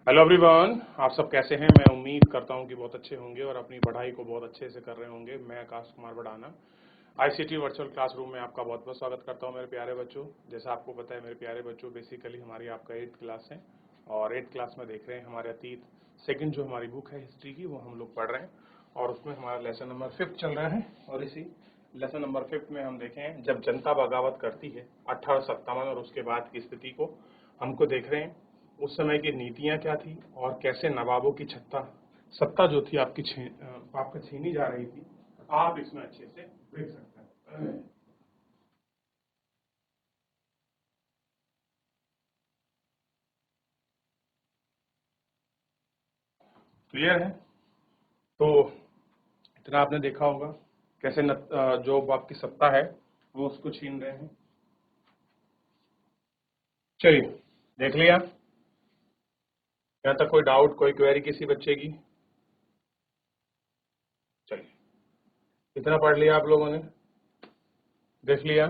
Hello everyone, आप सब कैसे हैं। मैं उम्मीद करता हूं कि बहुत अच्छे होंगे और अपनी पढ़ाई को बहुत अच्छे से कर रहे होंगे। मैं Akash Kumar Badana ICT virtual classroom में आपका बहुत बहुत स्वागत करता हूं मेरे प्यारे बच्चों। जैसा आपको पता है मेरे प्यारे बच्चों, बेसिकली हमारी आपका 8th क्लास है और 8th क्लास में देख रहे हैं हमारे अतीत सेकंड जो हमारी बुक है हिस्ट्री की, वो हम लोग पढ़ रहे हैं और उसमें हमारा लेसन नंबर 5 चल रहा है। और इसी लेसन नंबर 5 में हम देखें जब जनता बगावत करती है 1857 और उसके बाद की स्थिति को हमको देख रहे हैं। उस समय की नीतियां क्या थी और कैसे नवाबों की सत्ता जो थी आपका छीनी जा रही थी, आप इसमें अच्छे से देख सकते हैं। क्लियर है? तो इतना आपने देखा होगा कैसे जो आपकी सत्ता है वो उसको छीन रहे हैं। चलिए, देख लिया? यहाँ तक कोई डाउट, कोई क्वेरी किसी बच्चे की? चलिए, इतना पढ़ लिया आप लोगों ने, देख लिया?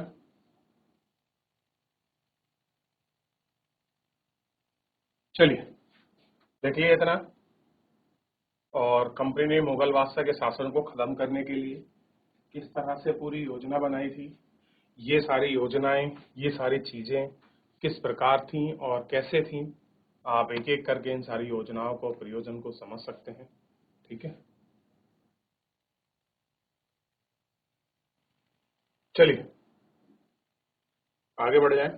चलिए, देख लिया इतना। और कंपनी ने मुगल बादशाह के शासन को खत्म करने के लिए किस तरह से पूरी योजना बनाई थी, ये सारी योजनाएं, ये सारी चीजें किस प्रकार थीं और कैसे थीं, आप एक एक करके इन सारी योजनाओं को, प्रयोजन को समझ सकते हैं। ठीक है, चलिए आगे बढ़ जाएं।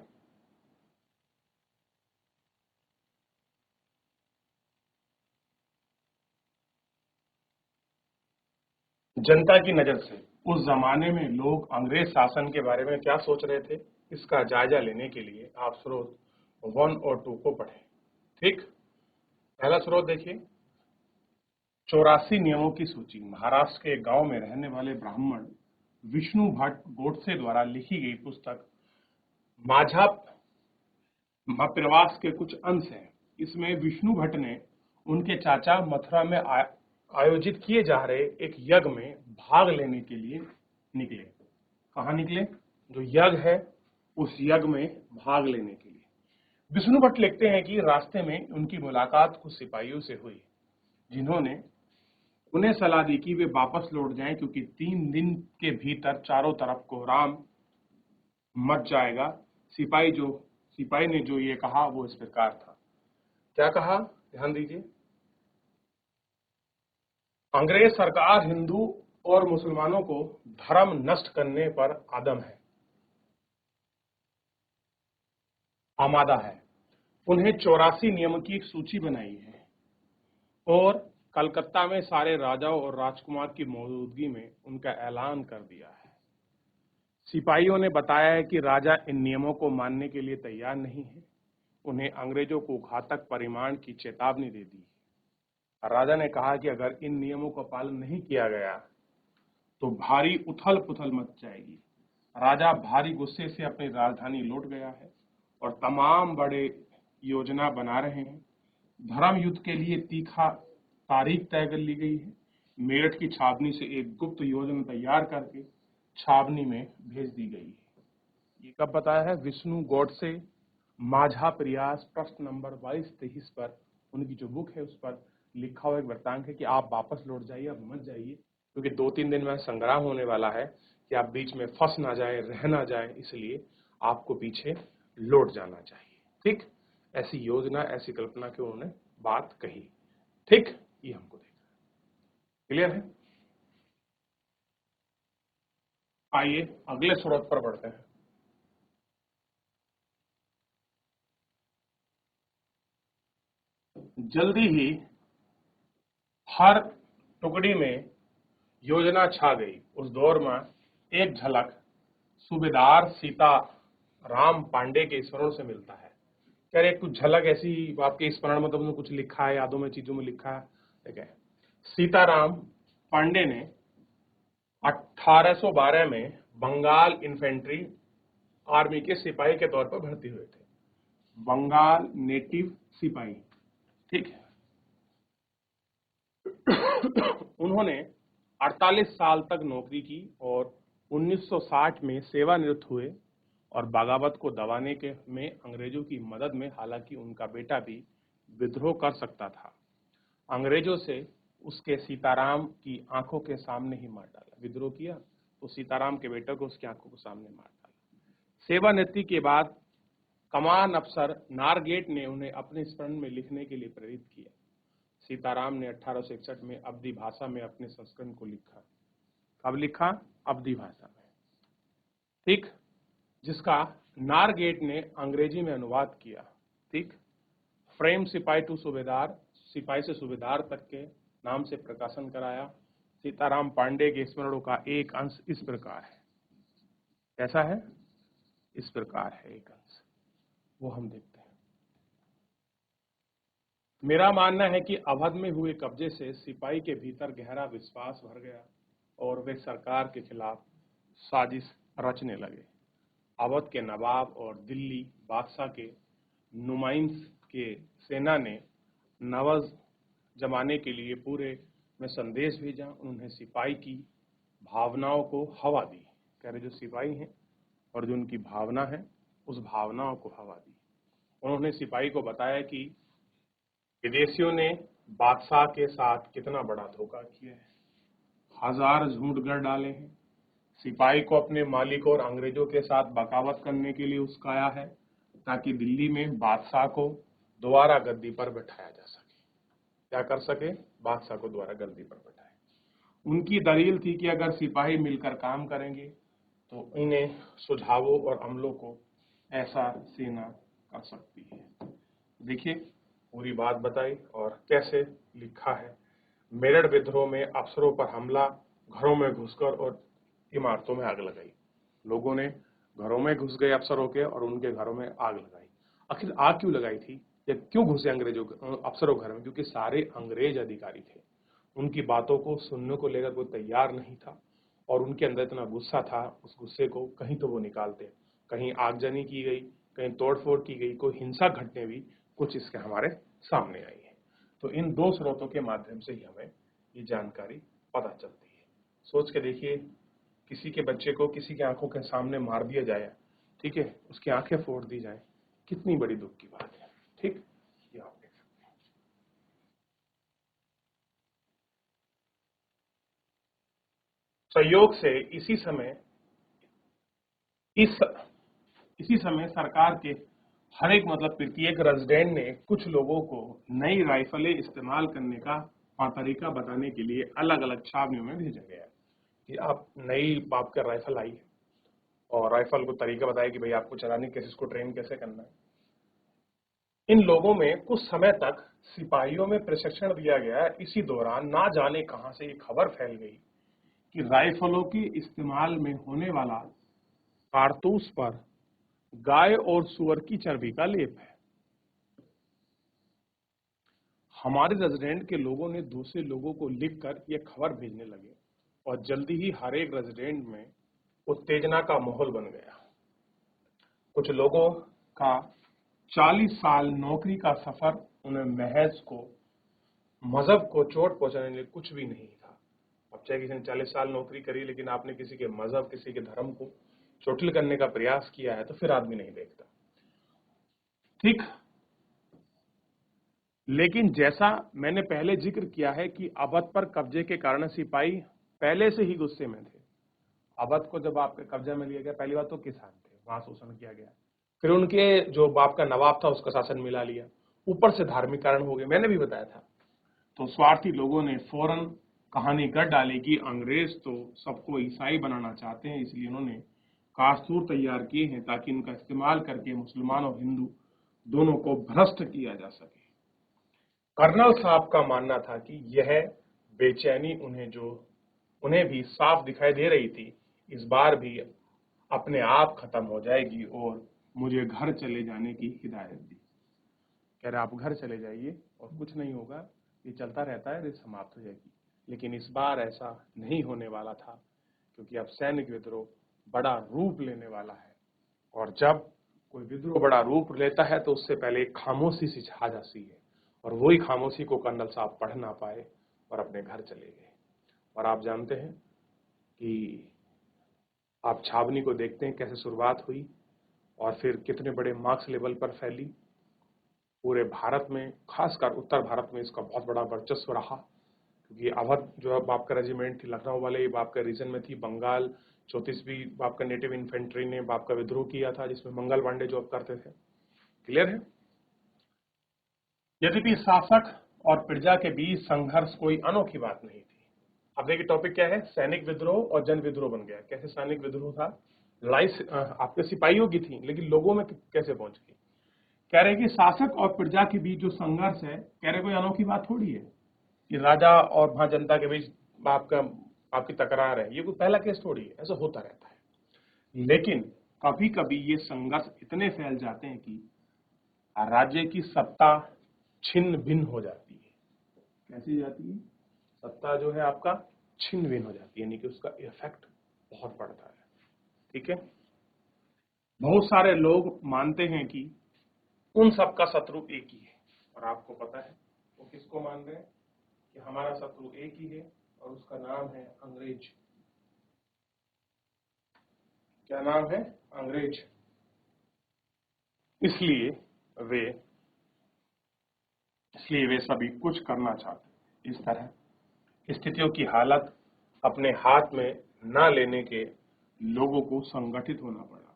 जनता की नजर से उस जमाने में लोग अंग्रेज शासन के बारे में क्या सोच रहे थे, इसका जायजा लेने के लिए आप स्रोत 1 और 2 को पढ़ें। ठीक, पहला स्रोत देखिए, 84 नियमों की सूची। महाराष्ट्र के गांव में रहने वाले ब्राह्मण विष्णु भट्ट गोडसे द्वारा लिखी गई पुस्तक माझा प्रवास के कुछ अंश हैं। इसमें विष्णु भट्ट ने उनके चाचा मथुरा में आयोजित किए जा रहे एक यज्ञ में भाग लेने के लिए निकले। कहाँ निकले? जो यज्ञ है उस यज्ञ में भाग लेने के लिए। विष्णु भट्ट लिखते हैं कि रास्ते में उनकी मुलाकात कुछ सिपाहियों से हुई, जिन्होंने उन्हें सलाह दी कि वे वापस लौट जाएं, क्योंकि 3 दिन के भीतर चारों तरफ कोहराम मच जाएगा। सिपाही ने जो ये कहा वो इस प्रकार था। क्या कहा? ध्यान दीजिए। अंग्रेज सरकार हिंदू और मुसलमानों को धर्म नष्ट करने पर आमादा है। उन्हें 84 नियम की एक सूची बनाई है और कलकत्ता में सारे राजाओं और राजकुमार की मौजूदगी में उनका ऐलान कर दिया है। सिपाहियों ने बताया है कि राजा इन नियमों को मानने के लिए तैयार नहीं है। उन्हें अंग्रेजों को घातक परिणाम की चेतावनी दे दी। राजा ने कहा कि अगर इन नियमों का पालन नहीं किया गया तो भारी उथल पुथल मच जाएगी। राजा भारी गुस्से से अपनी राजधानी लौट गया है और तमाम बड़े योजना बना रहे हैं। धर्म युद्ध के लिए तीखा तारीख तय कर ली गई है। मेरठ की छावनी से एक गुप्त योजना तैयार करके छावनी में भेज दी गई है। ये कब बताया है? विष्णु गोडसे माझा प्रयास प्रश्न नंबर 22-23 पर उनकी जो बुक है उस पर लिखा हुआ एक वृत्तांत है कि आप वापस लौट जाइए, अब मत जाइए, क्योंकि 2-3 दिन में संग्राम होने वाला है कि आप बीच में फंस ना जाए, रह ना जाए, इसलिए आपको पीछे लौट जाना चाहिए। ठीक, ऐसी योजना, ऐसी कल्पना की उन्होंने बात कही। ठीक, ये हमको देखना। क्लियर है? आइए अगले स्रोत पर बढ़ते हैं। जल्दी ही हर टुकड़ी में योजना छा गई। उस दौर में एक झलक सूबेदार सीता राम पांडे के स्मरण से मिलता है। कह रहे कुछ झलक ऐसी आपके स्मरण में, तुमने कुछ लिखा है, यादों में, चीजों में लिखा है? ठीक है। सीताराम पांडे ने 1812 में बंगाल इन्फेंट्री आर्मी के सिपाही के तौर पर भर्ती हुए थे। बंगाल नेटिव सिपाही। ठीक है। उन्होंने 48 साल तक नौकरी की और 1960 में सेवानिवृत्त हुए और बगावत को दबाने के में अंग्रेजों की मदद में हालांकि उनका बेटा भी विद्रोह कर सकता था। अंग्रेजों से उसके सीताराम की आंखों के सामने ही मार डाला। विद्रोह किया तो सीताराम के बेटे को उसकी आंखों के सामने मार डाला। सेवानिवृत्ति के बाद कमान अफसर नारगेट ने उन्हें अपने स्मरण में लिखने के लिए प्रेरित किया। सीताराम ने 1861 में अवधी भाषा में अपने संस्करण को लिखा। कब लिखा? अवधी भाषा में, ठीक, जिसका नारगेट ने अंग्रेजी में अनुवाद किया। ठीक, फ्रेम सिपाही टू सूबेदार, सिपाही से सूबेदार तक के नाम से प्रकाशन कराया। सीताराम पांडे के स्मरणों का एक अंश इस प्रकार है। कैसा है? इस प्रकार है एक अंश, वो हम देखते हैं। मेरा मानना है कि अवध में हुए कब्जे से सिपाही के भीतर गहरा विश्वास भर गया और वे सरकार के खिलाफ साजिश रचने लगे। अवध के नवाब और दिल्ली बादशाह के नुमाइंद के सेना ने नवज जमाने के लिए पूरे में संदेश भेजा। उन्होंने सिपाही की भावनाओं को हवा दी। कह रहे जो सिपाही हैं और जो उनकी भावना है, उस भावनाओं को हवा दी। उन्होंने सिपाही को बताया कि विदेशियों ने बादशाह के साथ कितना बड़ा धोखा किया है, हजार झूठ गढ़ डाले हैं, सिपाही को अपने मालिक और अंग्रेजों के साथ बगावत करने के लिए उस्काया है ताकि दिल्ली में बादशाह को दोबारा गद्दी पर बैठाया जा सके। क्या कर सके? बादशाह को दोबारा गद्दी पर बैठाए। उनकी दलील थी कि अगर सिपाही मिलकर काम करेंगे तो इन्हें सुझावों और अमलों को ऐसा सेना कर सकती है। देखिए पूरी बात बताई और कैसे लिखा है। मेरठ विद्रोह में अफसरों पर हमला, घरों में घुसकर और इमारतों में आग लगाई। लोगों ने घरों में घुस गए अफसरों के और उनके घरों में आग लगाई। आखिर आग क्यों लगाई थी या क्यों घुसे अंग्रेजों अफसरों घर में? क्योंकि सारे अंग्रेज अधिकारी थे, उनकी बातों को सुनने को लेकर कोई तैयार नहीं था और उनके अंदर इतना गुस्सा था, उस गुस्से को कहीं तो वो निकालते। कहीं आगजनी की गई, कहीं तोड़फोड़ की गई, कोई हिंसा घटने भी कुछ इसके हमारे सामने आई है। तो इन दो स्रोतों के माध्यम से ही हमें ये जानकारी पता चलती है। सोच के देखिए, किसी के बच्चे को किसी की आंखों के सामने मार दिया जाए, ठीक है, उसकी आंखें फोड़ दी जाए, कितनी बड़ी दुख की बात है। ठीक, ये आप देख सकते हैं। संयोग से इसी समय सरकार के हर एक प्रत्येक रेजिडेंट ने कुछ लोगों को नई राइफलें इस्तेमाल करने का तरीका बताने के लिए अलग अलग छावनियों में भेजा गया कि आप नई आपका राइफल आई है और राइफल को तरीका बताया कि भाई आपको चलाने कैसे, इसको ट्रेन कैसे करना है। इन लोगों में कुछ समय तक सिपाहियों में प्रशिक्षण दिया गया। इसी दौरान ना जाने कहां से एक खबर फैल गई कि राइफलों के इस्तेमाल में होने वाला कारतूस पर गाय और सुअर की चर्बी का लेप है। हमारे रेजिडेंट के लोगों ने दूसरे लोगों को लिखकर यह खबर भेजने लगे और जल्दी ही हर एक रेजिडेंट में उत्तेजना का माहौल बन गया। कुछ लोगों का 40 साल नौकरी का सफर उन्हें महज को मजहब को चोट पहुंचाने के लिए कुछ भी नहीं था। अब चाहे किसी ने 40 साल नौकरी करी, लेकिन आपने किसी के मजहब, किसी के धर्म को चोटिल करने का प्रयास किया है तो फिर आदमी नहीं देखता। ठीक, लेकिन जैसा मैंने पहले जिक्र किया है कि अवध पर कब्जे के कारण सिपाही पहले से ही गुस्से में थे। अवध को जब आपके कब्जे में लिया गया, पहली बात तो किसान थे, वहां शोषण किया गया। फिर उनके जो बाप का नवाब था उसका शासन मिला लिया, ऊपर से धार्मिक कारण हो गए, मैंने भी बताया था। तो स्वार्थी लोगों ने फौरन कहानी कर डाली कि अंग्रेज तो सबको ईसाई बनाना चाहते हैं, इसलिए उन्होंने कास्तूर तैयार किए हैं ताकि इनका इस्तेमाल करके मुसलमान और हिंदू दोनों को भ्रष्ट किया जा सके। कर्नल साहब का मानना था कि यह बेचैनी उन्हें भी साफ दिखाई दे रही थी, इस बार भी अपने आप खत्म हो जाएगी और मुझे घर चले जाने की हिदायत दी। कह रहे आप घर चले जाइए और कुछ नहीं होगा, ये चलता रहता है, ये समाप्त हो जाएगी। लेकिन इस बार ऐसा नहीं होने वाला था, क्योंकि अब सैनिक विद्रोह बड़ा रूप लेने वाला है और जब कोई विद्रोह बड़ा रूप लेता है तो उससे पहले एक खामोशी सी छा जाती है और वही खामोशी को कर्नल साहब पढ़ ना पाए और अपने घर चले गए। और आप जानते हैं कि आप छावनी को देखते हैं कैसे शुरुआत हुई और फिर कितने बड़े मार्क्स लेवल पर फैली। पूरे भारत में, खासकर उत्तर भारत में इसका बहुत बड़ा वर्चस्व रहा, क्योंकि अवध जो अब आपका रेजिमेंट थी लखनऊ वाले आपका रीजन में थी, बंगाल 34वीं आपका नेटिव इन्फेंट्री ने आपका विद्रोह किया था, जिसमें मंगल पांडे जॉब करते थे। क्लियर है? यद्यपि शासक और प्रजा के बीच संघर्ष कोई अनोखी बात नहीं थी। अब देखिए टॉपिक क्या है, सैनिक विद्रोह और जन विद्रोह बन गया। कैसे सैनिक विद्रोह था, लड़ाई आपके सिपाहियों की थी, लेकिन लोगों में कैसे पहुंच गई। कह रहे कि शासक और प्रजा के बीच जो संघर्ष है, कह रहे कोई अनोखी बात थोड़ी है कि राजा और वहां जनता के बीच आपकी तकरार है, ये कोई पहला केस थोड़ी है, ऐसा होता रहता है। लेकिन कभी कभी ये संघर्ष इतने फैल जाते हैं कि राज्य की सत्ता छिन्न भिन्न हो जाती है। कैसी जाती है? सत्ता जो है आपका छिन्न भिन्न हो जाती है, यानी कि उसका इफेक्ट बहुत पड़ता है। ठीक है? बहुत सारे लोग मानते हैं कि उन सबका शत्रु एक ही है, और आपको पता है वो किसको मान रहे हैं कि हमारा शत्रु एक ही है, और उसका नाम है अंग्रेज। क्या नाम है? अंग्रेज। इसलिए वे सभी कुछ करना चाहते। इस तरह स्थितियों की हालत अपने हाथ में न लेने के लोगों को संगठित होना पड़ा।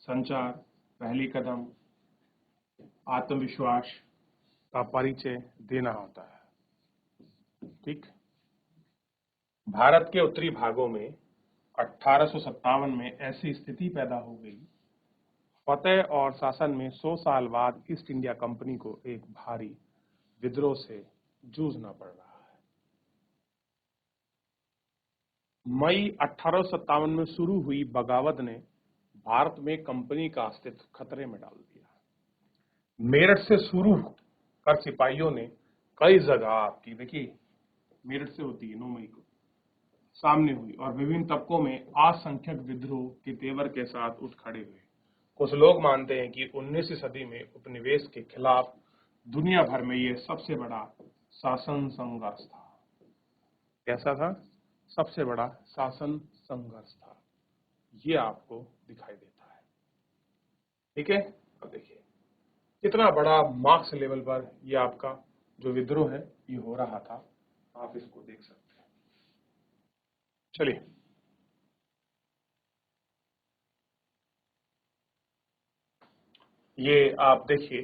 संचार, पहली कदम, आत्मविश्वास का परिचय देना होता है। ठीक? भारत के उत्तरी भागों में 1857 में ऐसी स्थिति पैदा हो गई। फतेह और शासन में 100 साल बाद ईस्ट इंडिया कंपनी को एक भारी विद्रोह से जूझना पड़ रहा है। मई 1857 में शुरू हुई बगावत ने भारत में कंपनी का अस्तित्व खतरे में डाल दिया। मेरठ से शुरू कर सिपाहियों ने कई जगह आपकी, देखिए मेरठ से होती है 9 मई को, सामने हुई और विभिन्न तबकों में असंख्यक विद्रोह के तेवर के साथ उठ खड़े हुए। कुछ लोग मानते हैं कि 19वीं सदी में उपनिवेश के खिलाफ दुनिया भर में यह सबसे बड़ा शासन संघर्ष था। कैसा था? सबसे बड़ा शासन संघर्ष था। ये आपको दिखाई देता है। ठीक है? अब देखिए कितना बड़ा मार्क्स लेवल पर ये आपका जो विद्रोह है ये हो रहा था, आप इसको देख सकते हैं। चलिए ये आप देखिए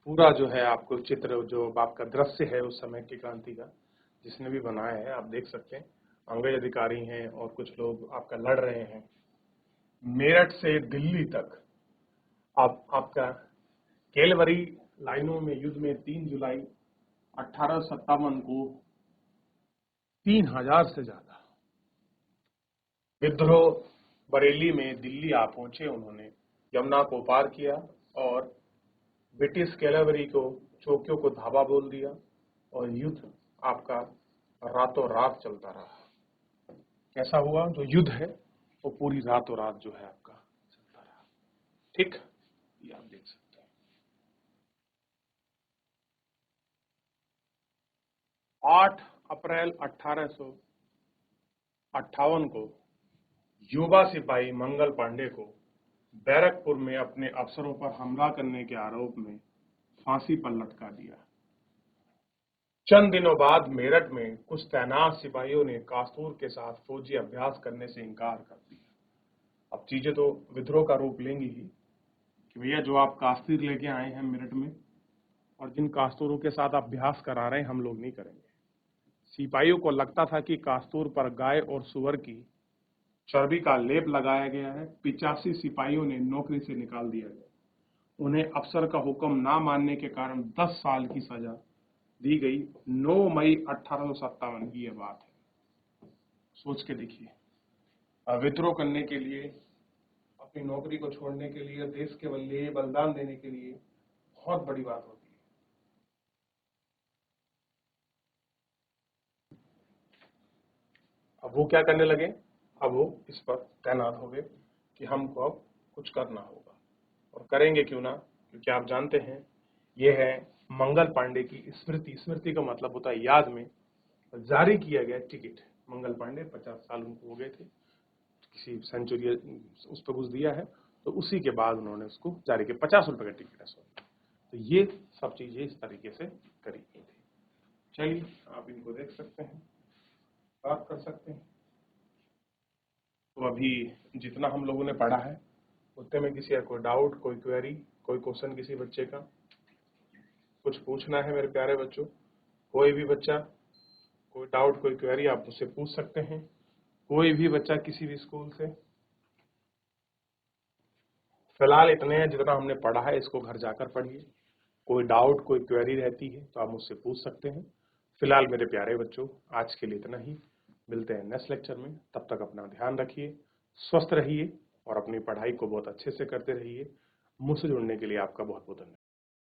पूरा जो है आपको चित्र, जो आपका दृश्य है उस समय की क्रांति का, जिसने भी बनाया है आप देख सकते हैं। अंग्रेज अधिकारी हैं और कुछ लोग आपका लड़ रहे हैं। मेरठ से दिल्ली तक आपका केलवरी लाइनों में युद्ध में 3 जुलाई 1857 को 3000 से ज्यादा विद्रोह बरेली में दिल्ली आ पहुंचे। उन्होंने यमुना को पार किया और ब्रिटिश कैलवरी को चौकियों को धावा बोल दिया, और युद्ध आपका रातों रात चलता रहा। कैसा हुआ? जो युद्ध है वो पूरी रातों रात जो है आपका चलता रहा। ठीक? ये आप देख सकते हैं। 8 अप्रैल 1858 को युवा सिपाही मंगल पांडे को बैरकपुर में अपने अफसरों पर हमला करने के आरोप में फांसी पर लटका दिया। चंद दिनों बाद मेरठ में कुछ तैनात सिपाहियों ने कास्तूर के साथ फौजी अभ्यास करने से इनकार कर दिया। अब चीजें तो विद्रोह का रूप लेंगी ही कि भैया जो आप कास्तूर लेके आए हैं मेरठ में, और जिन कास्तूरों के साथ अभ्यास करा रहे हैं हम लोग नहीं करेंगे। सिपाहियों को लगता था कि कास्तूर पर गाय और सुअर की चर्बी का लेप लगाया गया है। 85 सिपाहियों ने नौकरी से निकाल दिया गया। उन्हें अफसर का हुक्म ना मानने के कारण 10 साल की सजा दी गई। 9 मई 1857 की यह बात है। सोच के देखिए, विद्रोह करने के लिए, अपनी नौकरी को छोड़ने के लिए, देश के लिए बलिदान देने के लिए बहुत बड़ी बात होती है। अब वो क्या करने लगे? अब वो इस पर तैनात हो गए कि हमको अब कुछ करना होगा, और करेंगे क्यों ना, क्योंकि आप जानते हैं ये है मंगल पांडे की स्मृति। स्मृति का मतलब होता है याद में जारी किया गया टिकट। मंगल पांडे 50 साल उनको हो गए थे, किसी सेंचुरी उस पर कुछ दिया है, तो उसी के बाद उन्होंने उसको जारी किया। 50 रुपए का टिकट है, सॉरी तो ये सब चीजें इस तरीके से करी गई थी। चलिए आप इनको देख सकते हैं, बात कर सकते हैं। तो अभी जितना हम लोगों ने पढ़ा है उतने में किसी का कोई डाउट, कोई क्वेरी, कोई क्वेश्चन किसी बच्चे का कुछ पूछना है मेरे प्यारे बच्चों? कोई भी बच्चा कोई डाउट, कोई क्वेरी आप मुझसे पूछ सकते हैं, कोई भी बच्चा किसी भी स्कूल से। फिलहाल इतने हैं जितना हमने पढ़ा है, इसको घर जाकर पढ़िए। कोई डाउट, कोई क्वेरी रहती है तो आप मुझसे पूछ सकते हैं। फिलहाल मेरे प्यारे बच्चों, आज के लिए इतना ही। मिलते हैं नेक्स्ट लेक्चर में। तब तक अपना ध्यान रखिए, स्वस्थ रहिए और अपनी पढ़ाई को बहुत अच्छे से करते रहिए। मुझसे जुड़ने के लिए आपका बहुत बहुत धन्यवाद।